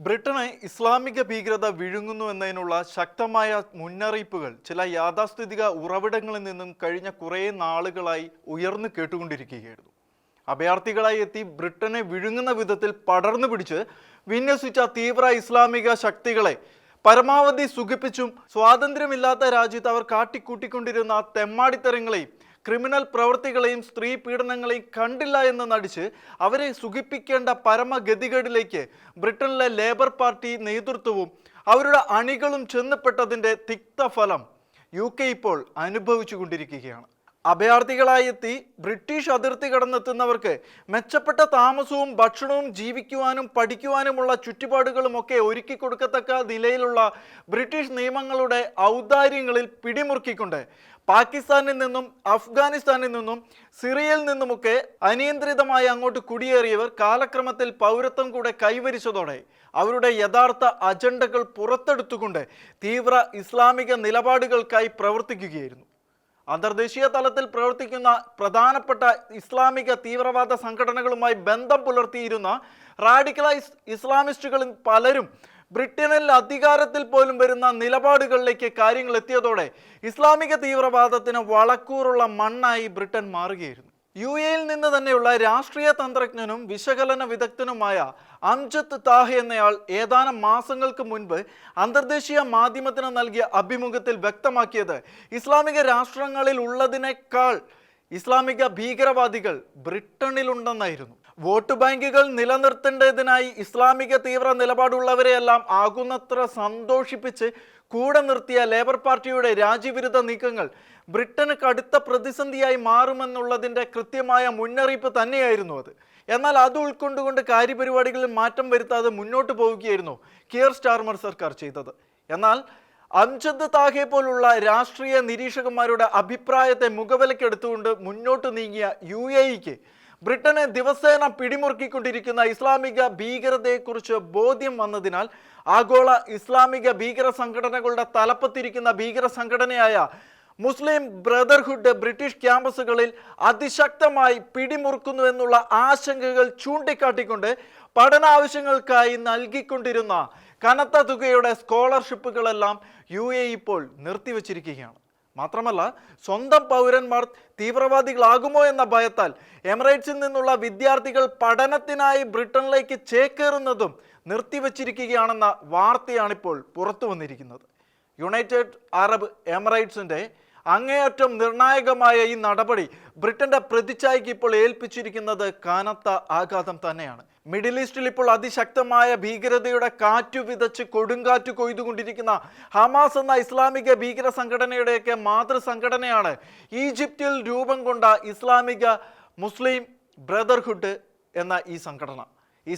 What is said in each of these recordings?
ബ്രിട്ടനെ ഇസ്ലാമിക ഭീകരത വിഴുങ്ങുന്നു എന്നതിനുള്ള ശക്തമായ മുന്നറിയിപ്പുകൾ ചില യാഥാസ്ഥിതിക ഉറവിടങ്ങളിൽ നിന്നും കഴിഞ്ഞ കുറേ നാളുകളായി ഉയർന്നു കേട്ടുകൊണ്ടിരിക്കുകയായിരുന്നു. അഭയാർത്ഥികളായി എത്തി ബ്രിട്ടനെ വിഴുങ്ങുന്ന വിധത്തിൽ പടർന്നു പിടിച്ച് വിന്യസിച്ച തീവ്ര ഇസ്ലാമിക ശക്തികളെ പരമാവധി സുഖിപ്പിച്ചും സ്വാതന്ത്ര്യമില്ലാത്ത രാജ്യത്ത് അവർ കാട്ടിക്കൂട്ടിക്കൊണ്ടിരുന്ന തെമ്മാടിത്തരങ്ങളെയും ക്രിമിനൽ പ്രവൃത്തികളെയും സ്ത്രീ പീഡനങ്ങളെയും കണ്ടില്ല എന്ന് നടിച്ച് അവരെ സുഖിപ്പിക്കേണ്ട പരമഗതികേടിലേക്ക് ബ്രിട്ടനിലെ ലേബർ പാർട്ടി നേതൃത്വവും അവരുടെ അണികളും ചെന്നപ്പെട്ടതിൻ്റെ തിക്തഫലം UK ഇപ്പോൾ അനുഭവിച്ചു കൊണ്ടിരിക്കുകയാണ്. അഭയാർത്ഥികളായി എത്തി ബ്രിട്ടീഷ് അതിർത്തി കടന്നെത്തുന്നവർക്ക് മെച്ചപ്പെട്ട താമസവും ഭക്ഷണവും ജീവിക്കുവാനും പഠിക്കുവാനുമുള്ള ചുറ്റുപാടുകളുമൊക്കെ ഒരുക്കി കൊടുക്കത്തക്ക നിലയിലുള്ള ബ്രിട്ടീഷ് നിയമങ്ങളുടെ ഔദാര്യങ്ങളിൽ പിടിമുറുക്കിക്കൊണ്ട് പാകിസ്ഥാനിൽ നിന്നും അഫ്ഗാനിസ്ഥാനിൽ നിന്നും സിറിയയിൽ നിന്നുമൊക്കെ അനിയന്ത്രിതമായി അങ്ങോട്ട് കുടിയേറിയവർ കാലക്രമത്തിൽ പൗരത്വം കൂടെ കൈവരിച്ചതോടെ അവരുടെ യഥാർത്ഥ അജണ്ടകൾ പുറത്തെടുത്തുകൊണ്ട് തീവ്ര ഇസ്ലാമിക നിലപാടുകൾക്കായി പ്രവർത്തിക്കുകയായിരുന്നു. അന്തർദേശീയ തലത്തിൽ പ്രവർത്തിക്കുന്ന പ്രധാനപ്പെട്ട ഇസ്ലാമിക തീവ്രവാദ സംഘടനകളുമായി ബന്ധം പുലർത്തിയിരുന്ന റാഡിക്കലൈസ്ഡ് ഇസ്ലാമിസ്റ്റുകളിൽ പലരും ബ്രിട്ടനിൽ അധികാരത്തിൽ പോലും വരുന്ന നിലപാടുകളിലേക്ക് കാര്യങ്ങൾ എത്തിയതോടെ ഇസ്ലാമിക തീവ്രവാദത്തിന് വളക്കൂറുള്ള മണ്ണായി ബ്രിട്ടൻ മാറുകയായിരുന്നു. UAE നിന്ന് തന്നെയുള്ള രാഷ്ട്രീയ തന്ത്രജ്ഞനും വിശകലന വിദഗ്ധനുമായ അംജദ് താഹെ എന്നയാൾ ഏതാനും മാസങ്ങൾക്ക് മുൻപ് അന്തർദേശീയ മാധ്യമത്തിന് നൽകിയ അഭിമുഖത്തിൽ വ്യക്തമാക്കിയത് ഇസ്ലാമിക രാഷ്ട്രങ്ങളിൽ ഉള്ളതിനേക്കാൾ ഇസ്ലാമിക ഭീകരവാദികൾ ബ്രിട്ടനിലുണ്ടെന്നായിരുന്നു. വോട്ട് ബാങ്കുകൾ നിലനിർത്തേണ്ടതിനായി ഇസ്ലാമിക തീവ്ര നിലപാടുള്ളവരെയെല്ലാം ആകുന്നത്ര സന്തോഷിപ്പിച്ച് കൂടെ നിർത്തിയ ലേബർ പാർട്ടിയുടെ രാജ്യവിരുദ്ധ നീക്കങ്ങൾ ബ്രിട്ടന് കടുത്ത പ്രതിസന്ധിയായി മാറുമെന്നുള്ളതിൻ്റെ കൃത്യമായ മുന്നറിയിപ്പ് തന്നെയായിരുന്നു അത്. എന്നാൽ അത് ഉൾക്കൊണ്ടുകൊണ്ട് കാര്യപരിപാടികളിൽ മാറ്റം വരുത്താതെ മുന്നോട്ട് പോവുകയായിരുന്നു കിയർ സ്റ്റാർമർ സർക്കാർ ചെയ്തത്. എന്നാൽ അംജദ് താഹെ പോലുള്ള രാഷ്ട്രീയ നിരീക്ഷകന്മാരുടെ അഭിപ്രായത്തെ മുഖവിലക്കെടുത്തുകൊണ്ട് മുന്നോട്ട് നീങ്ങിയ UAEക്ക് ബ്രിട്ടനെ ദിവസേന പിടിമുറുക്കിക്കൊണ്ടിരിക്കുന്ന ഇസ്ലാമിക ഭീകരതയെക്കുറിച്ച് ബോധ്യം വന്നതിനാൽ ആഗോള ഇസ്ലാമിക ഭീകര സംഘടനകളുടെ തലപ്പത്തിരിക്കുന്ന ഭീകര സംഘടനയായ മുസ്ലിം ബ്രദർഹുഡ് ബ്രിട്ടീഷ് ക്യാമ്പസുകളിൽ അതിശക്തമായി പിടിമുറുക്കുന്നു എന്നുള്ള ആശങ്കകൾ ചൂണ്ടിക്കാട്ടിക്കൊണ്ട് പഠനാവശ്യങ്ങൾക്കായി നൽകിക്കൊണ്ടിരുന്ന കനത്ത തുകയുടെ സ്കോളർഷിപ്പുകളെല്ലാം UAE ഇപ്പോൾ നിർത്തിവച്ചിരിക്കുകയാണ്. മാത്രമല്ല, സ്വന്തം പൗരന്മാർ തീവ്രവാദികളാകുമോ എന്ന ഭയത്താൽ എമിറേറ്റ്സിൽ നിന്നുള്ള വിദ്യാർത്ഥികൾ പഠനത്തിനായി ബ്രിട്ടനിലേക്ക് ചേക്കേറുന്നതും നിർത്തിവച്ചിരിക്കുകയാണെന്ന വാർത്തയാണിപ്പോൾ പുറത്തു വന്നിരിക്കുന്നത്. യുണൈറ്റഡ് അറബ് എമിറേറ്റ്സിൻ്റെ അങ്ങേയറ്റം നിർണായകമായ ഈ നടപടി ബ്രിട്ടന്റെ പ്രതിച്ഛായയ്ക്ക് ഇപ്പോൾ ഏൽപ്പിച്ചിരിക്കുന്നത് കനത്ത ആഘാതം തന്നെയാണ്. മിഡിൽ ഈസ്റ്റിൽ ഇപ്പോൾ അതിശക്തമായ ഭീകരതയുടെ കാറ്റു വിതച്ച് കൊടുങ്കാറ്റ് കൊയ്തുകൊണ്ടിരിക്കുന്ന ഹമാസ് എന്ന ഇസ്ലാമിക ഭീകര സംഘടനയുടെയൊക്കെ മാതൃസംഘടനയാണ് ഈജിപ്തിൽ രൂപം കൊണ്ട ഇസ്ലാമിക മുസ്ലിം ബ്രദർഹുഡ് എന്ന ഈ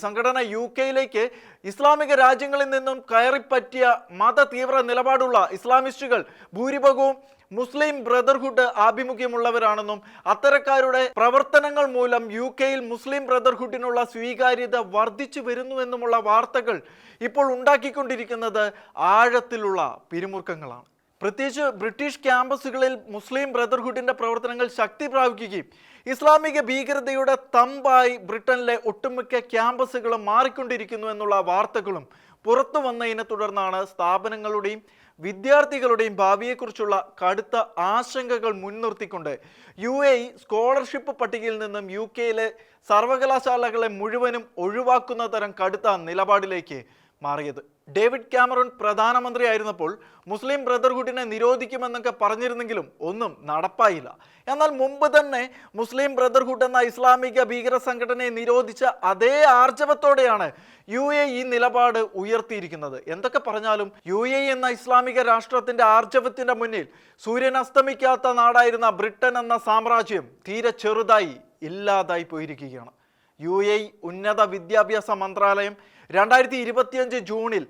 സംഘടന UKയിലേക്ക് ഇസ്ലാമിക രാജ്യങ്ങളിൽ നിന്നും കയറിപ്പറ്റിയ മത തീവ്ര നിലപാടുള്ള ഇസ്ലാമിസ്റ്റുകൾ ഭൂരിഭാഗവും മുസ്ലിം ബ്രദർഹുഡ് ആഭിമുഖ്യമുള്ളവരാണെന്നും അത്തരക്കാരുടെ പ്രവർത്തനങ്ങൾ മൂലം UKയിൽ മുസ്ലിം ബ്രദർഹുഡിനുള്ള സ്വീകാര്യത വർദ്ധിച്ചു വരുന്നുവെന്നുമുള്ള വാർത്തകൾ ഇപ്പോൾ ഉണ്ടാക്കിക്കൊണ്ടിരിക്കുന്നത് ആഴത്തിലുള്ള പിരിമുറുക്കങ്ങളാണ്. പ്രത്യേകിച്ച് ബ്രിട്ടീഷ് ക്യാമ്പസുകളിൽ മുസ്ലിം ബ്രദർഹുഡിന്റെ പ്രവർത്തനങ്ങൾ ശക്തി പ്രാപിക്കുകയും ഇസ്ലാമിക ഭീകരതയുടെ തമ്പായി ബ്രിട്ടനിലെ ഒട്ടുമിക്ക ക്യാമ്പസുകളും മാറിക്കൊണ്ടിരിക്കുന്നു എന്നുള്ള വാർത്തകളും പുറത്തു വന്നതിനെ തുടർന്നാണ് സ്ഥാപനങ്ങളുടെയും വിദ്യാർത്ഥികളുടെയും ഭാവിയെക്കുറിച്ചുള്ള കടുത്ത ആശങ്കകൾ മുൻനിർത്തിക്കൊണ്ട് UAE സ്കോളർഷിപ്പ് പട്ടികയിൽ നിന്നും UKയിലെ സർവകലാശാലകളെ മുഴുവനും ഒഴിവാക്കുന്ന തരം കടുത്ത നിലപാടിലേക്ക് മാറിയത്. ഡേവിഡ് കാമറൂൺ പ്രധാനമന്ത്രിയായിരുന്നപ്പോൾ മുസ്ലിം ബ്രദർഹുഡിനെ നിരോധിക്കുമെന്നൊക്കെ പറഞ്ഞിരുന്നെങ്കിലും ഒന്നും നടപ്പായില്ല. എന്നാൽ മുമ്പ് തന്നെ മുസ്ലിം ബ്രദർഹുഡ് എന്ന ഇസ്ലാമിക ഭീകര സംഘടനയെ നിരോധിച്ച അതേ ആർജവത്തോടെയാണ് UAE ഈ നിലപാട് ഉയർത്തിയിരിക്കുന്നത്. എന്തൊക്കെ പറഞ്ഞാലും UAE എന്ന ഇസ്ലാമിക രാഷ്ട്രത്തിന്റെ ആർജവത്തിന്റെ മുന്നിൽ സൂര്യൻ അസ്തമിക്കാത്ത നാടായിരുന്ന ബ്രിട്ടൻ എന്ന സാമ്രാജ്യം തീരെ ചെറുതായി ഇല്ലാതായി പോയിരിക്കുകയാണ്. UAE ഉന്നത വിദ്യാഭ്യാസ മന്ത്രാലയം 2025 ജൂണിൽ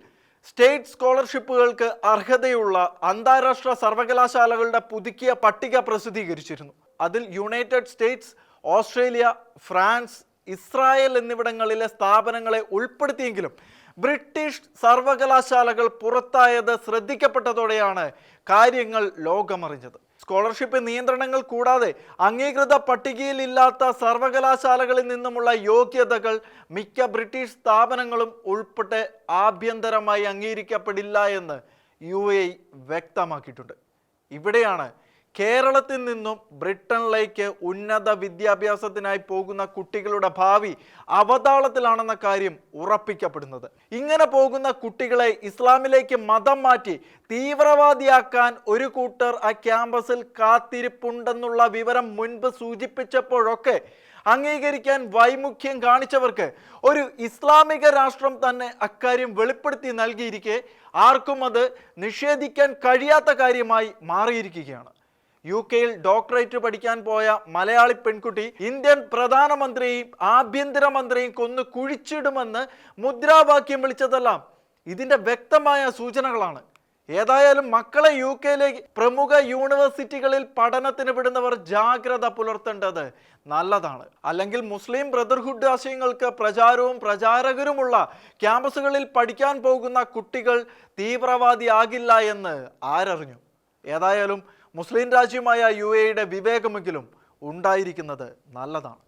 സ്റ്റേറ്റ് സ്കോളർഷിപ്പുകൾക്ക് അർഹതയുള്ള അന്താരാഷ്ട്ര സർവകലാശാലകളുടെ പുതുക്കിയ പട്ടിക പ്രസിദ്ധീകരിച്ചിരുന്നു. അതിൽ United States, Australia, France, Israel എന്നിവിടങ്ങളിലെ സ്ഥാപനങ്ങളെ ഉൾപ്പെടുത്തിയെങ്കിലും ബ്രിട്ടീഷ് സർവകലാശാലകൾ പുറത്തായത് ശ്രദ്ധിക്കപ്പെട്ടതോടെയാണ് കാര്യങ്ങൾ ലോകമറിഞ്ഞത്. സ്കോളർഷിപ്പ് നിയന്ത്രണങ്ങൾ കൂടാതെ അംഗീകൃത പട്ടികയിൽ ഇല്ലാത്ത സർവകലാശാലകളിൽ നിന്നുമുള്ള യോഗ്യതകൾ മിക്ക ബ്രിട്ടീഷ് സ്ഥാപനങ്ങളും ഉൾപ്പെടെ ആഭ്യന്തരമായി അംഗീകരിക്കപ്പെടില്ല എന്ന് UAE വ്യക്തമാക്കിയിട്ടുണ്ട്. ഇവിടെയാണ് കേരളത്തിൽ നിന്നും ബ്രിട്ടനിലേക്ക് ഉന്നത വിദ്യാഭ്യാസത്തിനായി പോകുന്ന കുട്ടികളുടെ ഭാവി അവതാളത്തിലാണെന്ന കാര്യം ഉറപ്പിക്കപ്പെടുന്നത്. ഇങ്ങനെ പോകുന്ന കുട്ടികളെ ഇസ്ലാമിലേക്ക് മതം മാറ്റി തീവ്രവാദിയാക്കാൻ ഒരു കൂട്ടർ ആ ക്യാമ്പസിൽ കാത്തിരിപ്പുണ്ടെന്നുള്ള വിവരം മുൻപ് സൂചിപ്പിച്ചപ്പോഴൊക്കെ അംഗീകരിക്കാൻ വൈമുഖ്യം കാണിച്ചവർക്ക് ഒരു ഇസ്ലാമിക രാഷ്ട്രം തന്നെ അക്കാര്യം വെളിപ്പെടുത്തി നൽകിയിരിക്കെ ആർക്കും അത് നിഷേധിക്കാൻ കഴിയാത്ത കാര്യമായി മാറിയിരിക്കുകയാണ്. UK-യിൽ ഡോക്ടറേറ്റ് പഠിക്കാൻ പോയ മലയാളി പെൺകുട്ടി ഇന്ത്യൻ പ്രധാനമന്ത്രിയെയും ആഭ്യന്തരമന്ത്രിയെയും കൊന്നു കുഴിച്ചിടുമെന്ന് മുദ്രാവാക്യം വിളിച്ചതെല്ലാം ഇതിന്റെ വ്യക്തമായ സൂചനകളാണ്. ഏതായാലും മക്കളെ UK-യിലേക്ക് പ്രമുഖ യൂണിവേഴ്സിറ്റികളിൽ പഠനത്തിന് വിടുന്നവർ ജാഗ്രത പുലർത്തേണ്ടത് നല്ലതാണ്. അല്ലെങ്കിൽ മുസ്ലിം ബ്രദർഹുഡ് ആശയങ്ങൾക്ക് പ്രചാരവും പ്രചാരകരുമുള്ള ക്യാമ്പസുകളിൽ പഠിക്കാൻ പോകുന്ന കുട്ടികൾ തീവ്രവാദിയാകില്ല എന്ന് ആരറിഞ്ഞു? ഏതായാലും മുസ്ലിം രാജ്യമായ UAE-യുടെ വിവേകമെങ്കിലും ഉണ്ടായിരിക്കുന്നത് നല്ലതാണ്.